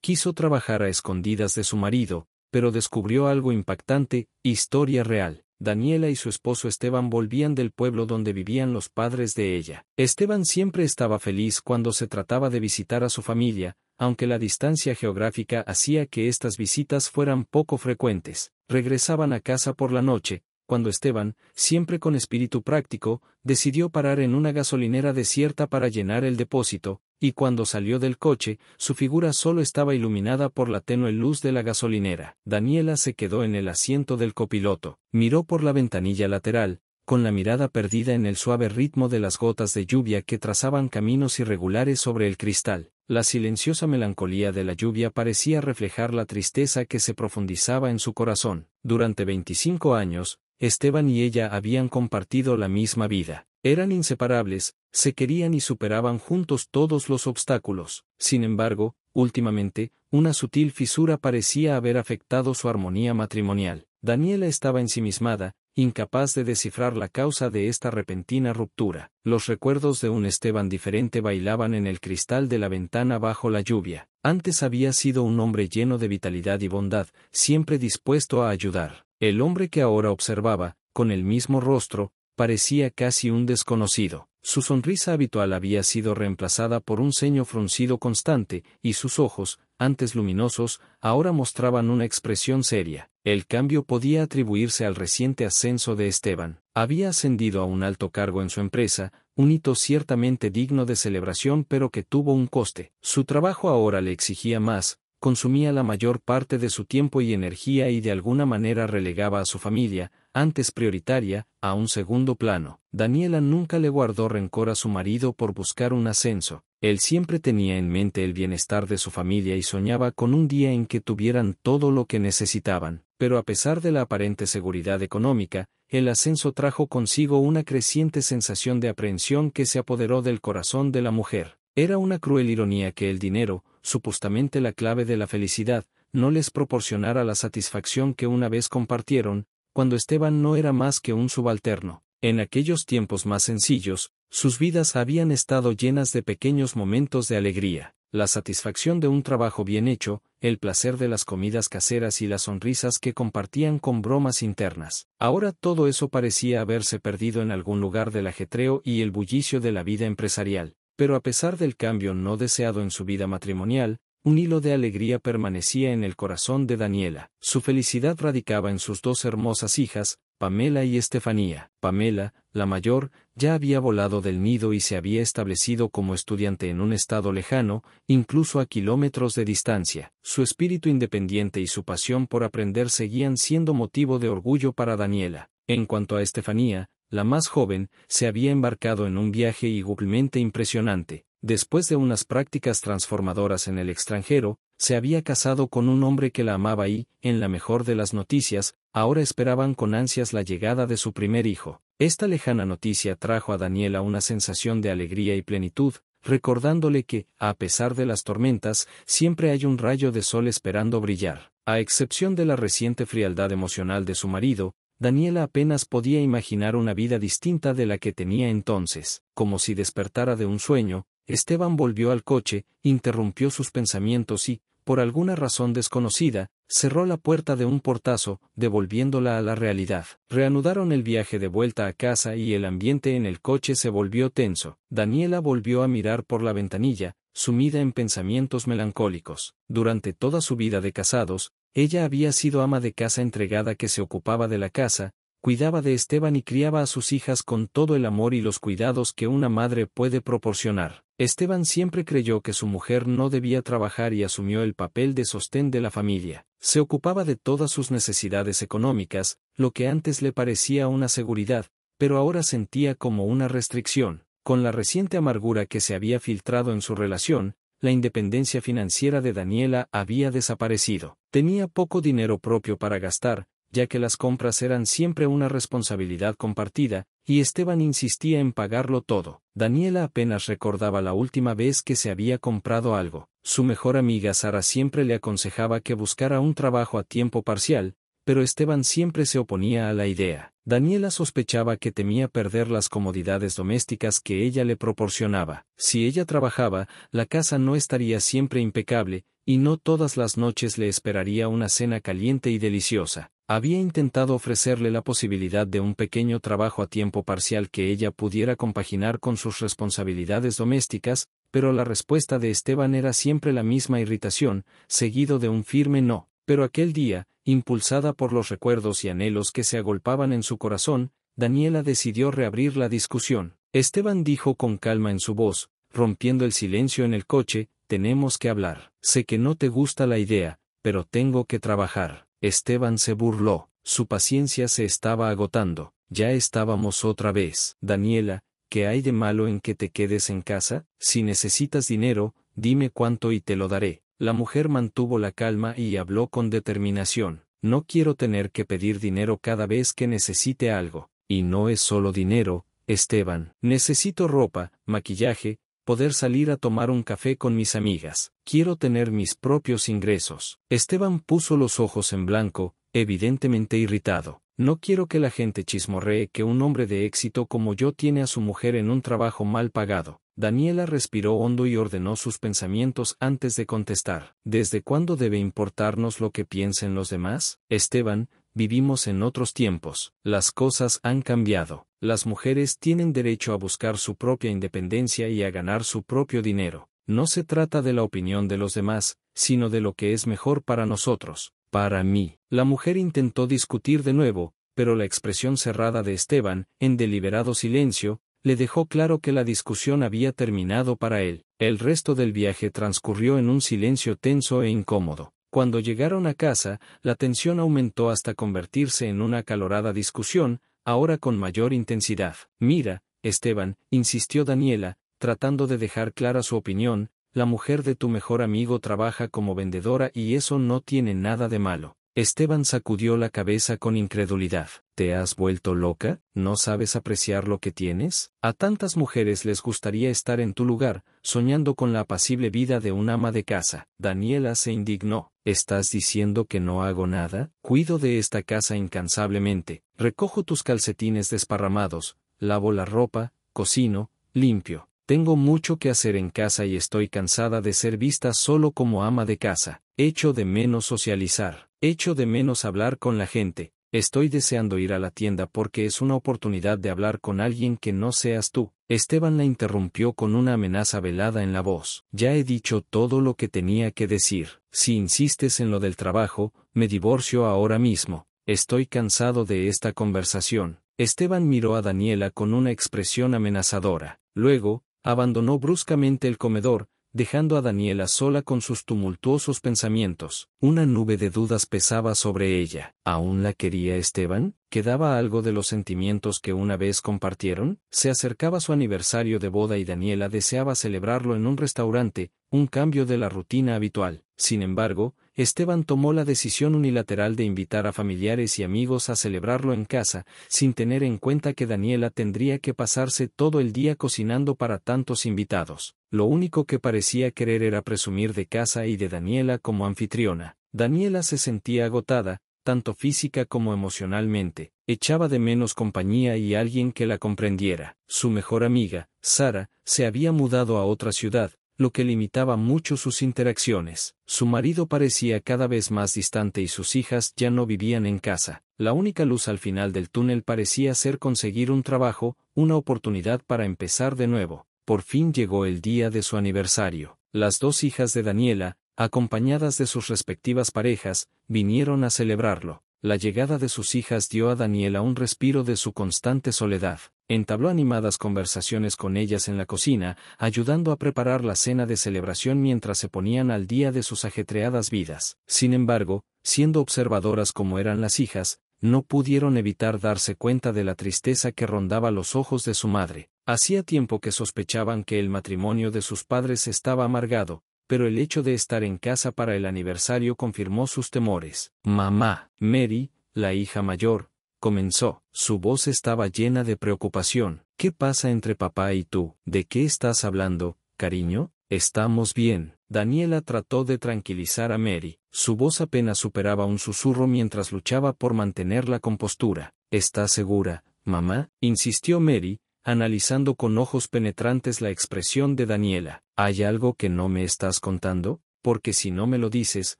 Quiso trabajar a escondidas de su marido, pero descubrió algo impactante. Historia real. Daniela y su esposo Esteban volvían del pueblo donde vivían los padres de ella. Esteban siempre estaba feliz cuando se trataba de visitar a su familia, aunque la distancia geográfica hacía que estas visitas fueran poco frecuentes. Regresaban a casa por la noche, cuando Esteban, siempre con espíritu práctico, decidió parar en una gasolinera desierta para llenar el depósito, y cuando salió del coche, su figura solo estaba iluminada por la tenue luz de la gasolinera. Daniela se quedó en el asiento del copiloto, miró por la ventanilla lateral, con la mirada perdida en el suave ritmo de las gotas de lluvia que trazaban caminos irregulares sobre el cristal. La silenciosa melancolía de la lluvia parecía reflejar la tristeza que se profundizaba en su corazón. Durante 25 años, Esteban y ella habían compartido la misma vida. Eran inseparables, se querían y superaban juntos todos los obstáculos. Sin embargo, últimamente, una sutil fisura parecía haber afectado su armonía matrimonial. Daniela estaba ensimismada, incapaz de descifrar la causa de esta repentina ruptura. Los recuerdos de un Esteban diferente bailaban en el cristal de la ventana bajo la lluvia. Antes había sido un hombre lleno de vitalidad y bondad, siempre dispuesto a ayudar. El hombre que ahora observaba, con el mismo rostro, parecía casi un desconocido. Su sonrisa habitual había sido reemplazada por un ceño fruncido constante, y sus ojos, antes luminosos, ahora mostraban una expresión seria. El cambio podía atribuirse al reciente ascenso de Esteban. Había ascendido a un alto cargo en su empresa, un hito ciertamente digno de celebración pero que tuvo un coste. Su trabajo ahora le exigía más, consumía la mayor parte de su tiempo y energía y de alguna manera relegaba a su familia, antes prioritaria, a un segundo plano. Daniela nunca le guardó rencor a su marido por buscar un ascenso. Él siempre tenía en mente el bienestar de su familia y soñaba con un día en que tuvieran todo lo que necesitaban. Pero a pesar de la aparente seguridad económica, el ascenso trajo consigo una creciente sensación de aprehensión que se apoderó del corazón de la mujer. Era una cruel ironía que el dinero, supuestamente la clave de la felicidad, no les proporcionara la satisfacción que una vez compartieron, cuando Esteban no era más que un subalterno. En aquellos tiempos más sencillos, sus vidas habían estado llenas de pequeños momentos de alegría, la satisfacción de un trabajo bien hecho, el placer de las comidas caseras y las sonrisas que compartían con bromas internas. Ahora todo eso parecía haberse perdido en algún lugar del ajetreo y el bullicio de la vida empresarial. Pero a pesar del cambio no deseado en su vida matrimonial, un hilo de alegría permanecía en el corazón de Daniela. Su felicidad radicaba en sus dos hermosas hijas, Pamela y Estefanía. Pamela, la mayor, ya había volado del nido y se había establecido como estudiante en un estado lejano, incluso a kilómetros de distancia. Su espíritu independiente y su pasión por aprender seguían siendo motivo de orgullo para Daniela. En cuanto a Estefanía, la más joven, se había embarcado en un viaje igualmente impresionante. Después de unas prácticas transformadoras en el extranjero, se había casado con un hombre que la amaba y, en la mejor de las noticias, ahora esperaban con ansias la llegada de su primer hijo. Esta lejana noticia trajo a Daniela una sensación de alegría y plenitud, recordándole que, a pesar de las tormentas, siempre hay un rayo de sol esperando brillar. A excepción de la reciente frialdad emocional de su marido, Daniela apenas podía imaginar una vida distinta de la que tenía entonces. Como si despertara de un sueño, Esteban volvió al coche, interrumpió sus pensamientos y, por alguna razón desconocida, cerró la puerta de un portazo, devolviéndola a la realidad. Reanudaron el viaje de vuelta a casa y el ambiente en el coche se volvió tenso. Daniela volvió a mirar por la ventanilla, sumida en pensamientos melancólicos. Durante toda su vida de casados, ella había sido ama de casa entregada que se ocupaba de la casa, cuidaba de Esteban y criaba a sus hijas con todo el amor y los cuidados que una madre puede proporcionar. Esteban siempre creyó que su mujer no debía trabajar y asumió el papel de sostén de la familia. Se ocupaba de todas sus necesidades económicas, lo que antes le parecía una seguridad, pero ahora sentía como una restricción. Con la reciente amargura que se había filtrado en su relación, la independencia financiera de Daniela había desaparecido. Tenía poco dinero propio para gastar, ya que las compras eran siempre una responsabilidad compartida, y Esteban insistía en pagarlo todo. Daniela apenas recordaba la última vez que se había comprado algo. Su mejor amiga Sara siempre le aconsejaba que buscara un trabajo a tiempo parcial, pero Esteban siempre se oponía a la idea. Daniela sospechaba que temía perder las comodidades domésticas que ella le proporcionaba. Si ella trabajaba, la casa no estaría siempre impecable, y no todas las noches le esperaría una cena caliente y deliciosa. Había intentado ofrecerle la posibilidad de un pequeño trabajo a tiempo parcial que ella pudiera compaginar con sus responsabilidades domésticas, pero la respuesta de Esteban era siempre la misma irritación, seguido de un firme no. Pero aquel día, impulsada por los recuerdos y anhelos que se agolpaban en su corazón, Daniela decidió reabrir la discusión. Esteban dijo con calma en su voz, rompiendo el silencio en el coche: tenemos que hablar. Sé que no te gusta la idea, pero tengo que trabajar. Esteban se burló. Su paciencia se estaba agotando. Ya estábamos otra vez. Daniela, ¿qué hay de malo en que te quedes en casa? Si necesitas dinero, dime cuánto y te lo daré. La mujer mantuvo la calma y habló con determinación. No quiero tener que pedir dinero cada vez que necesite algo. Y no es solo dinero, Esteban. Necesito ropa, maquillaje, poder salir a tomar un café con mis amigas. Quiero tener mis propios ingresos. Esteban puso los ojos en blanco, evidentemente irritado. No quiero que la gente chismorree que un hombre de éxito como yo tiene a su mujer en un trabajo mal pagado. Daniela respiró hondo y ordenó sus pensamientos antes de contestar. ¿Desde cuándo debe importarnos lo que piensen los demás? Esteban, vivimos en otros tiempos. Las cosas han cambiado. Las mujeres tienen derecho a buscar su propia independencia y a ganar su propio dinero. No se trata de la opinión de los demás, sino de lo que es mejor para nosotros, para mí. La mujer intentó discutir de nuevo, pero la expresión cerrada de Esteban, en deliberado silencio, le dejó claro que la discusión había terminado para él. El resto del viaje transcurrió en un silencio tenso e incómodo. Cuando llegaron a casa, la tensión aumentó hasta convertirse en una acalorada discusión, ahora con mayor intensidad. Mira, Esteban, insistió Daniela, tratando de dejar clara su opinión, la mujer de tu mejor amigo trabaja como vendedora y eso no tiene nada de malo. Esteban sacudió la cabeza con incredulidad. ¿Te has vuelto loca? ¿No sabes apreciar lo que tienes? A tantas mujeres les gustaría estar en tu lugar, soñando con la apacible vida de un ama de casa. Daniela se indignó. ¿Estás diciendo que no hago nada? Cuido de esta casa incansablemente, recojo tus calcetines desparramados, lavo la ropa, cocino, limpio. Tengo mucho que hacer en casa y estoy cansada de ser vista solo como ama de casa. Echo de menos socializar. Echo de menos hablar con la gente. Estoy deseando ir a la tienda porque es una oportunidad de hablar con alguien que no seas tú. Esteban la interrumpió con una amenaza velada en la voz. Ya he dicho todo lo que tenía que decir. Si insistes en lo del trabajo, me divorcio ahora mismo. Estoy cansado de esta conversación. Esteban miró a Daniela con una expresión amenazadora. Luego, abandonó bruscamente el comedor, dejando a Daniela sola con sus tumultuosos pensamientos. Una nube de dudas pesaba sobre ella. ¿Aún la quería Esteban? ¿Quedaba algo de los sentimientos que una vez compartieron? Se acercaba su aniversario de boda y Daniela deseaba celebrarlo en un restaurante, un cambio de la rutina habitual. Sin embargo, Esteban tomó la decisión unilateral de invitar a familiares y amigos a celebrarlo en casa, sin tener en cuenta que Daniela tendría que pasarse todo el día cocinando para tantos invitados. Lo único que parecía querer era presumir de casa y de Daniela como anfitriona. Daniela se sentía agotada, tanto física como emocionalmente, echaba de menos compañía y alguien que la comprendiera. Su mejor amiga, Sara, se había mudado a otra ciudad, lo que limitaba mucho sus interacciones. Su marido parecía cada vez más distante y sus hijas ya no vivían en casa. La única luz al final del túnel parecía ser conseguir un trabajo, una oportunidad para empezar de nuevo. Por fin llegó el día de su aniversario. Las dos hijas de Daniela, acompañadas de sus respectivas parejas, vinieron a celebrarlo. La llegada de sus hijas dio a Daniela un respiro de su constante soledad. Entabló animadas conversaciones con ellas en la cocina, ayudando a preparar la cena de celebración mientras se ponían al día de sus ajetreadas vidas. Sin embargo, siendo observadoras como eran las hijas, no pudieron evitar darse cuenta de la tristeza que rondaba los ojos de su madre. Hacía tiempo que sospechaban que el matrimonio de sus padres estaba amargado, pero el hecho de estar en casa para el aniversario confirmó sus temores. Mamá, Mary, la hija mayor, comenzó. Su voz estaba llena de preocupación. ¿Qué pasa entre papá y tú? ¿De qué estás hablando, cariño? Estamos bien. Daniela trató de tranquilizar a Mary. Su voz apenas superaba un susurro mientras luchaba por mantener la compostura. ¿Estás segura, mamá?, insistió Mary, analizando con ojos penetrantes la expresión de Daniela. ¿Hay algo que no me estás contando? Porque si no me lo dices,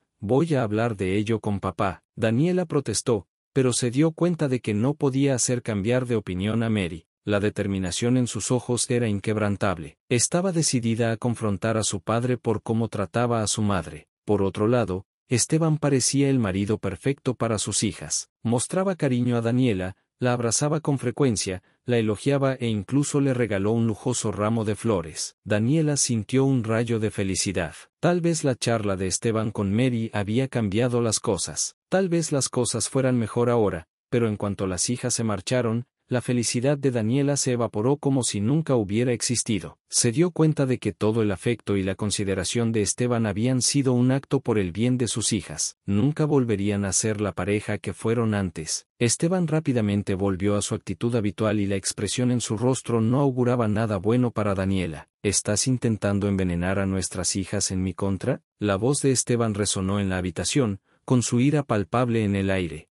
voy a hablar de ello con papá. Daniela protestó, pero se dio cuenta de que no podía hacer cambiar de opinión a Mary. La determinación en sus ojos era inquebrantable. Estaba decidida a confrontar a su padre por cómo trataba a su madre. Por otro lado, Esteban parecía el marido perfecto para sus hijas. Mostraba cariño a Daniela, la abrazaba con frecuencia, la elogiaba e incluso le regaló un lujoso ramo de flores. Daniela sintió un rayo de felicidad. Tal vez la charla de Esteban con Mary había cambiado las cosas. Tal vez las cosas fueran mejor ahora, pero en cuanto las hijas se marcharon, la felicidad de Daniela se evaporó como si nunca hubiera existido. Se dio cuenta de que todo el afecto y la consideración de Esteban habían sido un acto por el bien de sus hijas. Nunca volverían a ser la pareja que fueron antes. Esteban rápidamente volvió a su actitud habitual y la expresión en su rostro no auguraba nada bueno para Daniela. ¿Estás intentando envenenar a nuestras hijas en mi contra? La voz de Esteban resonó en la habitación, con su ira palpable en el aire.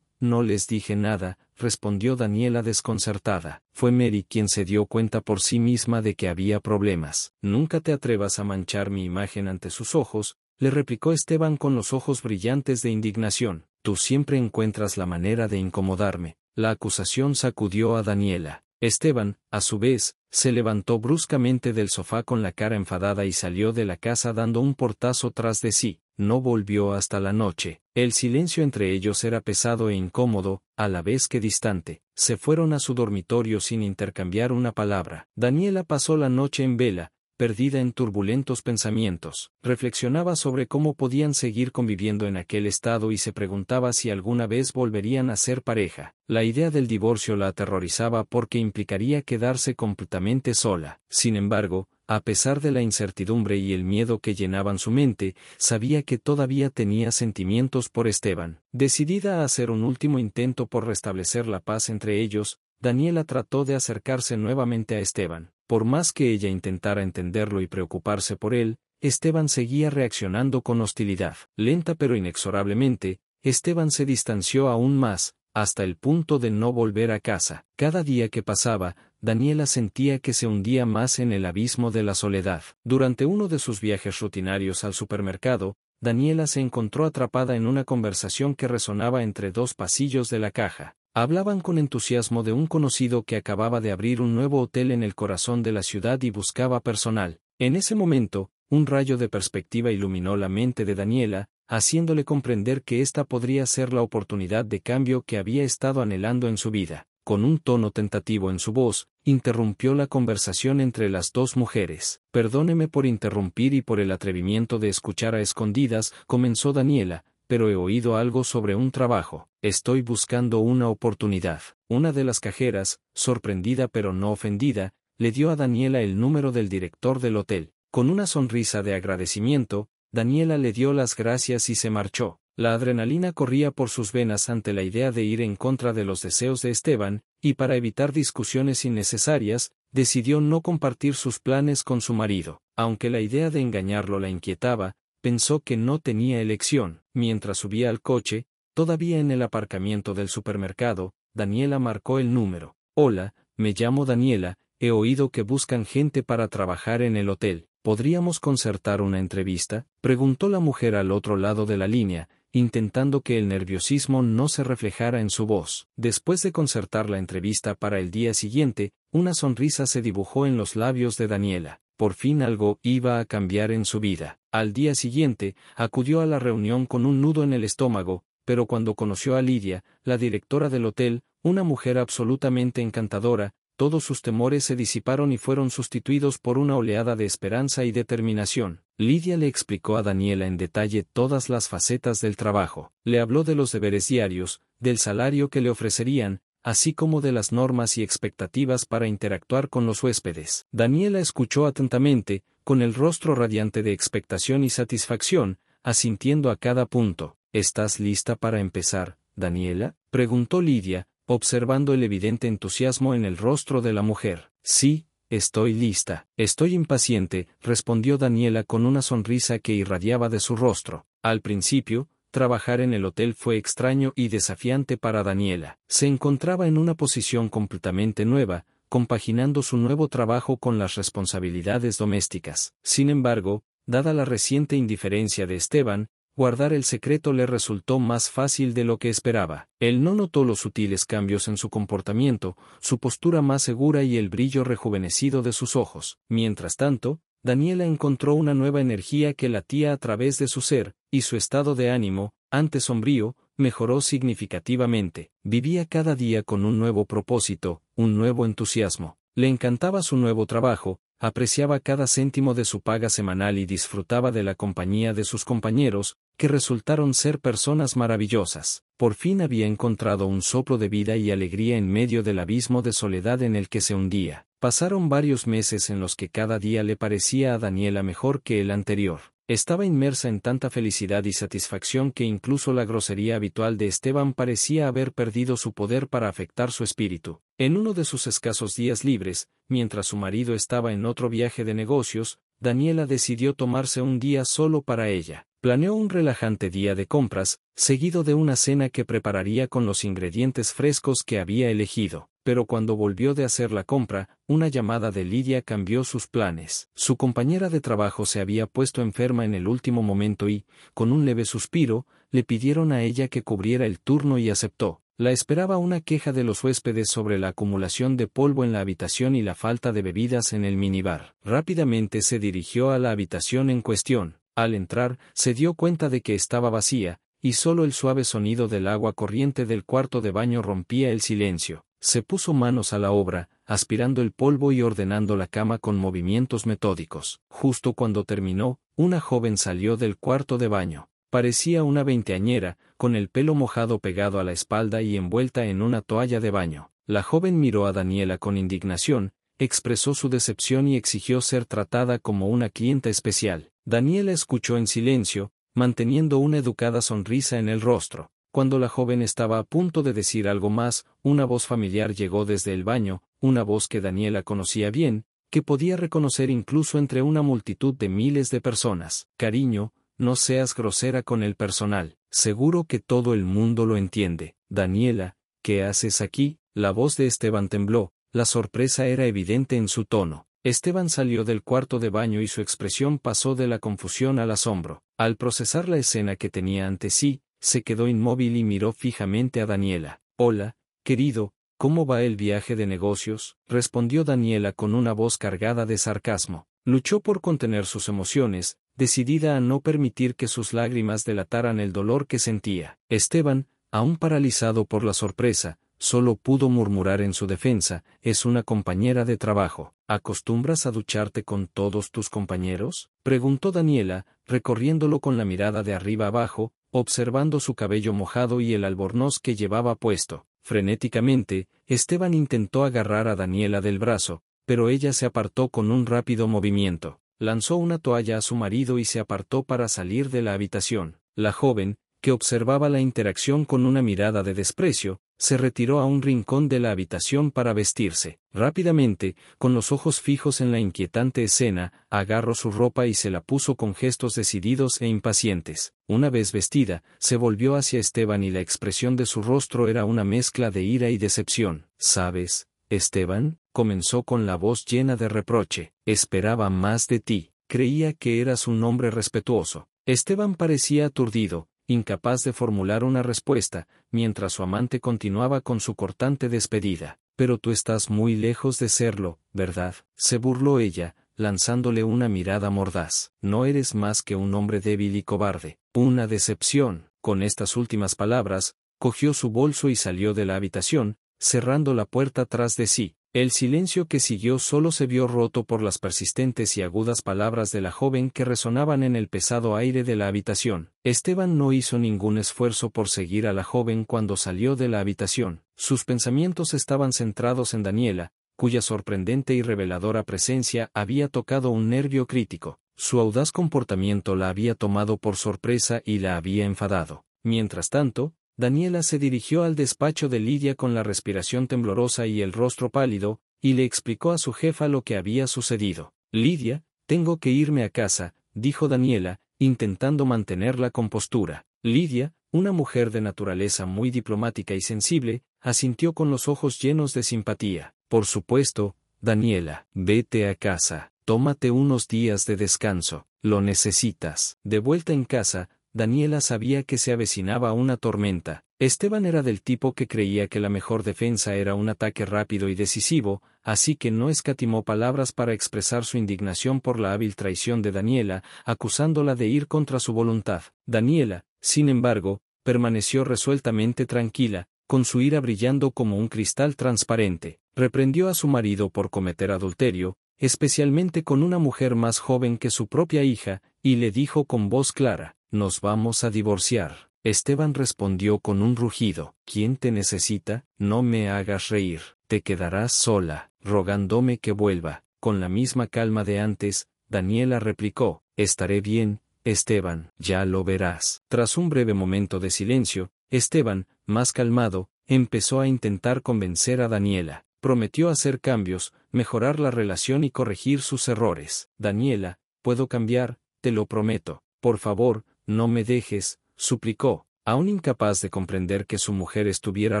No les dije nada, respondió Daniela desconcertada. Fue Mary quien se dio cuenta por sí misma de que había problemas. Nunca te atrevas a manchar mi imagen ante sus ojos, le replicó Esteban con los ojos brillantes de indignación. Tú siempre encuentras la manera de incomodarme. La acusación sacudió a Daniela. Esteban, a su vez, se levantó bruscamente del sofá con la cara enfadada y salió de la casa dando un portazo tras de sí. No volvió hasta la noche. El silencio entre ellos era pesado e incómodo, a la vez que distante. Se fueron a su dormitorio sin intercambiar una palabra. Daniela pasó la noche en vela, perdida en turbulentos pensamientos. Reflexionaba sobre cómo podían seguir conviviendo en aquel estado y se preguntaba si alguna vez volverían a ser pareja. La idea del divorcio la aterrorizaba porque implicaría quedarse completamente sola. Sin embargo, a pesar de la incertidumbre y el miedo que llenaban su mente, sabía que todavía tenía sentimientos por Esteban. Decidida a hacer un último intento por restablecer la paz entre ellos, Daniela trató de acercarse nuevamente a Esteban. Por más que ella intentara entenderlo y preocuparse por él, Esteban seguía reaccionando con hostilidad. Lenta pero inexorablemente, Esteban se distanció aún más, hasta el punto de no volver a casa. Cada día que pasaba, Daniela sentía que se hundía más en el abismo de la soledad. Durante uno de sus viajes rutinarios al supermercado, Daniela se encontró atrapada en una conversación que resonaba entre dos pasillos de la caja. Hablaban con entusiasmo de un conocido que acababa de abrir un nuevo hotel en el corazón de la ciudad y buscaba personal. En ese momento, un rayo de perspectiva iluminó la mente de Daniela, haciéndole comprender que esta podría ser la oportunidad de cambio que había estado anhelando en su vida. Con un tono tentativo en su voz, interrumpió la conversación entre las dos mujeres. Perdóneme por interrumpir y por el atrevimiento de escuchar a escondidas, comenzó Daniela, pero he oído algo sobre un trabajo. Estoy buscando una oportunidad. Una de las cajeras, sorprendida pero no ofendida, le dio a Daniela el número del director del hotel. Con una sonrisa de agradecimiento, Daniela le dio las gracias y se marchó. La adrenalina corría por sus venas ante la idea de ir en contra de los deseos de Esteban, y para evitar discusiones innecesarias, decidió no compartir sus planes con su marido. Aunque la idea de engañarlo la inquietaba, pensó que no tenía elección. Mientras subía al coche, todavía en el aparcamiento del supermercado, Daniela marcó el número. Hola, me llamo Daniela, he oído que buscan gente para trabajar en el hotel. ¿Podríamos concertar una entrevista?, preguntó la mujer al otro lado de la línea, intentando que el nerviosismo no se reflejara en su voz. Después de concertar la entrevista para el día siguiente, una sonrisa se dibujó en los labios de Daniela. Por fin algo iba a cambiar en su vida. Al día siguiente, acudió a la reunión con un nudo en el estómago, pero cuando conoció a Lidia, la directora del hotel, una mujer absolutamente encantadora, todos sus temores se disiparon y fueron sustituidos por una oleada de esperanza y determinación. Lidia le explicó a Daniela en detalle todas las facetas del trabajo. Le habló de los deberes diarios, del salario que le ofrecerían, así como de las normas y expectativas para interactuar con los huéspedes. Daniela escuchó atentamente, con el rostro radiante de expectación y satisfacción, asintiendo a cada punto. ¿Estás lista para empezar, Daniela?, preguntó Lidia, observando el evidente entusiasmo en el rostro de la mujer. Sí, estoy lista. Estoy impaciente, respondió Daniela con una sonrisa que irradiaba de su rostro. Al principio, trabajar en el hotel fue extraño y desafiante para Daniela. Se encontraba en una posición completamente nueva, compaginando su nuevo trabajo con las responsabilidades domésticas. Sin embargo, dada la reciente indiferencia de Esteban, guardar el secreto le resultó más fácil de lo que esperaba. Él no notó los sutiles cambios en su comportamiento, su postura más segura y el brillo rejuvenecido de sus ojos. Mientras tanto, Daniela encontró una nueva energía que latía a través de su ser, y su estado de ánimo, antes sombrío, mejoró significativamente. Vivía cada día con un nuevo propósito, un nuevo entusiasmo. Le encantaba su nuevo trabajo, apreciaba cada céntimo de su paga semanal y disfrutaba de la compañía de sus compañeros, que resultaron ser personas maravillosas. Por fin había encontrado un soplo de vida y alegría en medio del abismo de soledad en el que se hundía. Pasaron varios meses en los que cada día le parecía a Daniela mejor que el anterior. Estaba inmersa en tanta felicidad y satisfacción que incluso la grosería habitual de Esteban parecía haber perdido su poder para afectar su espíritu. En uno de sus escasos días libres, mientras su marido estaba en otro viaje de negocios, Daniela decidió tomarse un día solo para ella. Planeó un relajante día de compras, seguido de una cena que prepararía con los ingredientes frescos que había elegido. Pero cuando volvió de hacer la compra, una llamada de Lidia cambió sus planes. Su compañera de trabajo se había puesto enferma en el último momento y, con un leve suspiro, le pidieron a ella que cubriera el turno y aceptó. La esperaba una queja de los huéspedes sobre la acumulación de polvo en la habitación y la falta de bebidas en el minibar. Rápidamente se dirigió a la habitación en cuestión. Al entrar, se dio cuenta de que estaba vacía, y solo el suave sonido del agua corriente del cuarto de baño rompía el silencio. Se puso manos a la obra, aspirando el polvo y ordenando la cama con movimientos metódicos. Justo cuando terminó, una joven salió del cuarto de baño. Parecía una veinteañera, con el pelo mojado pegado a la espalda y envuelta en una toalla de baño. La joven miró a Daniela con indignación, expresó su decepción y exigió ser tratada como una clienta especial. Daniela escuchó en silencio, manteniendo una educada sonrisa en el rostro. Cuando la joven estaba a punto de decir algo más, una voz familiar llegó desde el baño, una voz que Daniela conocía bien, que podía reconocer incluso entre una multitud de miles de personas. Cariño, no seas grosera con el personal, seguro que todo el mundo lo entiende. Daniela, ¿qué haces aquí? La voz de Esteban tembló, la sorpresa era evidente en su tono. Esteban salió del cuarto de baño y su expresión pasó de la confusión al asombro. Al procesar la escena que tenía ante sí, se quedó inmóvil y miró fijamente a Daniela. Hola, querido, ¿cómo va el viaje de negocios? Respondió Daniela con una voz cargada de sarcasmo. Luchó por contener sus emociones, decidida a no permitir que sus lágrimas delataran el dolor que sentía. Esteban, aún paralizado por la sorpresa, solo pudo murmurar en su defensa, es una compañera de trabajo. ¿Acostumbras a ducharte con todos tus compañeros? Preguntó Daniela, recorriéndolo con la mirada de arriba abajo, observando su cabello mojado y el albornoz que llevaba puesto. Frenéticamente, Esteban intentó agarrar a Daniela del brazo, pero ella se apartó con un rápido movimiento. Lanzó una toalla a su marido y se apartó para salir de la habitación. La joven, que observaba la interacción con una mirada de desprecio, se retiró a un rincón de la habitación para vestirse. Rápidamente, con los ojos fijos en la inquietante escena, agarró su ropa y se la puso con gestos decididos e impacientes. Una vez vestida, se volvió hacia Esteban y la expresión de su rostro era una mezcla de ira y decepción. ¿Sabes, Esteban? Comenzó con la voz llena de reproche. Esperaba más de ti. Creía que eras un hombre respetuoso. Esteban parecía aturdido, incapaz de formular una respuesta, mientras su amante continuaba con su cortante despedida. Pero tú estás muy lejos de serlo, ¿verdad? Se burló ella, lanzándole una mirada mordaz. No eres más que un hombre débil y cobarde. Una decepción. Con estas últimas palabras, cogió su bolso y salió de la habitación, cerrando la puerta tras de sí. El silencio que siguió solo se vio roto por las persistentes y agudas palabras de la joven que resonaban en el pesado aire de la habitación. Esteban no hizo ningún esfuerzo por seguir a la joven cuando salió de la habitación. Sus pensamientos estaban centrados en Daniela, cuya sorprendente y reveladora presencia había tocado un nervio crítico. Su audaz comportamiento la había tomado por sorpresa y la había enfadado. Mientras tanto, Daniela se dirigió al despacho de Lidia con la respiración temblorosa y el rostro pálido, y le explicó a su jefa lo que había sucedido. Lidia, tengo que irme a casa, dijo Daniela, intentando mantener la compostura. Lidia, una mujer de naturaleza muy diplomática y sensible, asintió con los ojos llenos de simpatía. Por supuesto, Daniela, vete a casa, tómate unos días de descanso, lo necesitas. De vuelta en casa, Daniela sabía que se avecinaba una tormenta. Esteban era del tipo que creía que la mejor defensa era un ataque rápido y decisivo, así que no escatimó palabras para expresar su indignación por la hábil traición de Daniela, acusándola de ir contra su voluntad. Daniela, sin embargo, permaneció resueltamente tranquila, con su ira brillando como un cristal transparente. Reprendió a su marido por cometer adulterio, especialmente con una mujer más joven que su propia hija, y le dijo con voz clara: «Nos vamos a divorciar». Esteban respondió con un rugido: «¿Quién te necesita? No me hagas reír, te quedarás sola», rogándome que vuelva. Con la misma calma de antes, Daniela replicó: «Estaré bien, Esteban, ya lo verás». Tras un breve momento de silencio, Esteban, más calmado, empezó a intentar convencer a Daniela. Prometió hacer cambios, mejorar la relación y corregir sus errores. «Daniela, puedo cambiar, te lo prometo. Por favor, no me dejes», suplicó. Aún incapaz de comprender que su mujer estuviera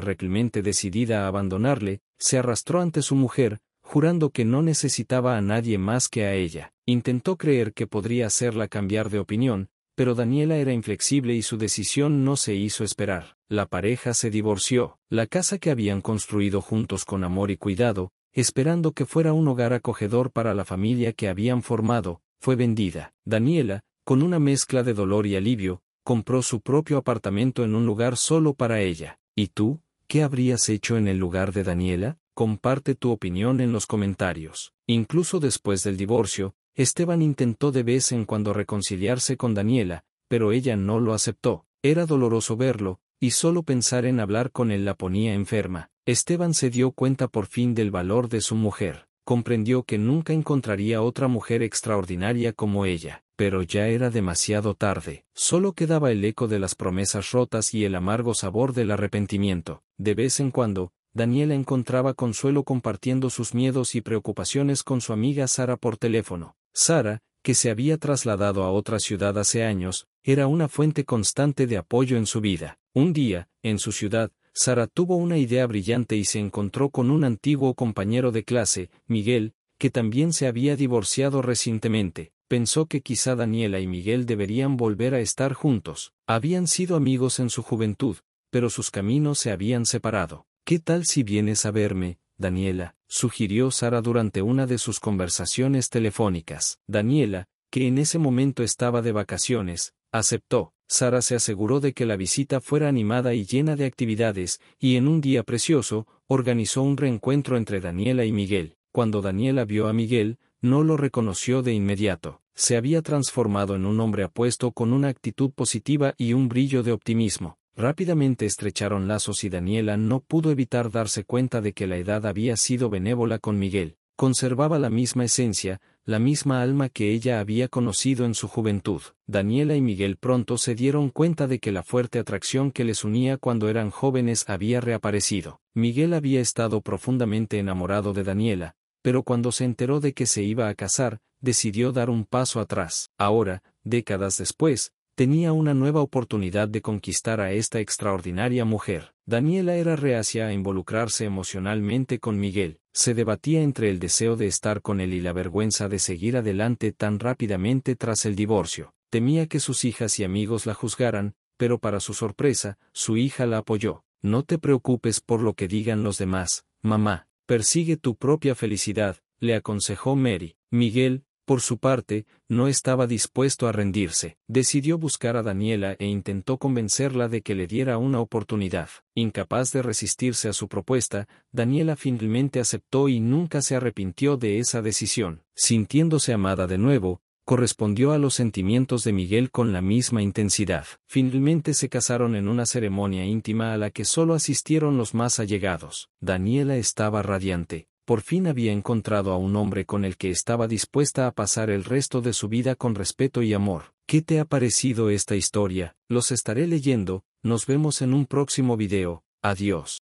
reclemente decidida a abandonarle, se arrastró ante su mujer, jurando que no necesitaba a nadie más que a ella. Intentó creer que podría hacerla cambiar de opinión, pero Daniela era inflexible y su decisión no se hizo esperar. La pareja se divorció. La casa que habían construido juntos con amor y cuidado, esperando que fuera un hogar acogedor para la familia que habían formado, fue vendida. Daniela, con una mezcla de dolor y alivio, compró su propio apartamento en un lugar solo para ella. ¿Y tú, qué habrías hecho en el lugar de Daniela? Comparte tu opinión en los comentarios. Incluso después del divorcio, Esteban intentó de vez en cuando reconciliarse con Daniela, pero ella no lo aceptó. Era doloroso verlo, y solo pensar en hablar con él la ponía enferma. Esteban se dio cuenta por fin del valor de su mujer. Comprendió que nunca encontraría otra mujer extraordinaria como ella, pero ya era demasiado tarde. Solo quedaba el eco de las promesas rotas y el amargo sabor del arrepentimiento. De vez en cuando, Daniela encontraba consuelo compartiendo sus miedos y preocupaciones con su amiga Sara por teléfono. Sara, que se había trasladado a otra ciudad hace años, era una fuente constante de apoyo en su vida. Un día, en su ciudad, Sara tuvo una idea brillante y se encontró con un antiguo compañero de clase, Miguel, que también se había divorciado recientemente. Pensó que quizá Daniela y Miguel deberían volver a estar juntos. Habían sido amigos en su juventud, pero sus caminos se habían separado. «¿Qué tal si vienes a verme, Daniela?», sugirió Sara durante una de sus conversaciones telefónicas. Daniela, que en ese momento estaba de vacaciones, aceptó. Sara se aseguró de que la visita fuera animada y llena de actividades, y en un día precioso, organizó un reencuentro entre Daniela y Miguel. Cuando Daniela vio a Miguel, no lo reconoció de inmediato. Se había transformado en un hombre apuesto con una actitud positiva y un brillo de optimismo. Rápidamente estrecharon lazos y Daniela no pudo evitar darse cuenta de que la edad había sido benévola con Miguel. Conservaba la misma esencia, la misma alma que ella había conocido en su juventud. Daniela y Miguel pronto se dieron cuenta de que la fuerte atracción que les unía cuando eran jóvenes había reaparecido. Miguel había estado profundamente enamorado de Daniela, pero cuando se enteró de que se iba a casar, decidió dar un paso atrás. Ahora, décadas después, tenía una nueva oportunidad de conquistar a esta extraordinaria mujer. Daniela era reacia a involucrarse emocionalmente con Miguel. Se debatía entre el deseo de estar con él y la vergüenza de seguir adelante tan rápidamente tras el divorcio. Temía que sus hijas y amigos la juzgaran, pero para su sorpresa, su hija la apoyó. «No te preocupes por lo que digan los demás, mamá. Persigue tu propia felicidad», le aconsejó Mary. Miguel, por su parte, no estaba dispuesto a rendirse. Decidió buscar a Daniela e intentó convencerla de que le diera una oportunidad. Incapaz de resistirse a su propuesta, Daniela finalmente aceptó y nunca se arrepintió de esa decisión. Sintiéndose amada de nuevo, correspondió a los sentimientos de Miguel con la misma intensidad. Finalmente se casaron en una ceremonia íntima a la que solo asistieron los más allegados. Daniela estaba radiante. Por fin había encontrado a un hombre con el que estaba dispuesta a pasar el resto de su vida con respeto y amor. ¿Qué te ha parecido esta historia? Los estaré leyendo. Nos vemos en un próximo video. Adiós.